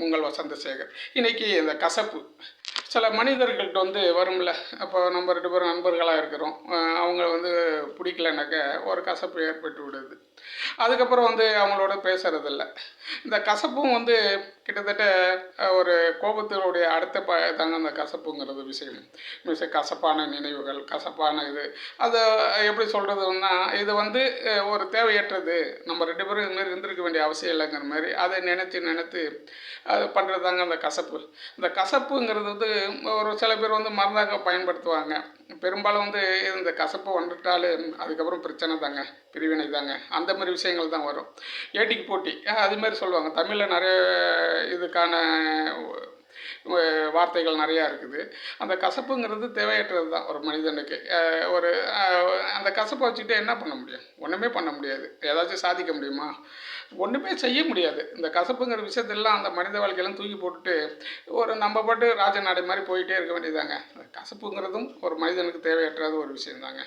உங்கள் வசந்தசேகர். இன்றைக்கி இந்த கசப்பு சில மனிதர்கள்ட்ட வந்து வரும்ல. அப்போ நம்ம 2 பேரும் நண்பர்களாக இருக்கிறோம். அவங்க வந்து பிடிக்கலனாக்க ஒரு கசப்பு ஏற்பட்டு விடுது. அதுக்கப்புறம் வந்து அவங்களோட பேசுகிறதில்ல. இந்த கசப்பும் வந்து கிட்டத்தட்ட ஒரு கோபத்தினுடைய அடுத்த தாங்க அந்த கசப்புங்கிறது விஷயம். கசப்பான நினைவுகள், கசப்பான இது. அதை எப்படி சொல்கிறதுன்னா, இது வந்து ஒரு தேவையற்றது. நம்ம 2 பேரும் இதுமாரி இருந்திருக்க வேண்டிய அவசியம் இல்லைங்கிற மாதிரி அதை நினைத்து அது பண்ணுறது தாங்க அந்த கசப்பு. இந்த கசப்புங்கிறது வந்து ஒரு சில பேர் வந்து மருந்தாக பயன்படுத்துவாங்க. பெரும்பாலும் வந்து இந்த கசப்பு வந்துட்டாலே அதுக்கப்புறம் பிரச்சனை தாங்க, பிரிவினை தாங்க. அந்த மாதிரி விஷயங்கள் தான் வரும். ஏட்டிக்கு போட்டி அதுமாரி சொல்லுவாங்க. தமிழில் நிறைய இதுக்கான வார்த்தைகள் நிறையா இருக்குது. அந்த கசப்புங்கிறது தேவையற்றது தான் ஒரு மனிதனுக்கு. ஒரு அந்த கசப்பை வச்சுக்கிட்டு என்ன பண்ண முடியும்? ஒன்றுமே பண்ண முடியாது. ஏதாச்சும் சாதிக்க முடியுமா? ஒன்றுமே செய்ய முடியாது. இந்த கசப்புங்கிற விஷயத்தெல்லாம் அந்த மனித வாழ்க்கையெல்லாம் தூக்கி போட்டுட்டு ஒரு நம்ம பாட்டு ராஜநாடு மாதிரி போயிட்டே இருக்க வேண்டியதாங்க. கசப்புங்கிறதும் ஒரு மனிதனுக்கு தேவையற்றது ஒரு விஷயந்தாங்க.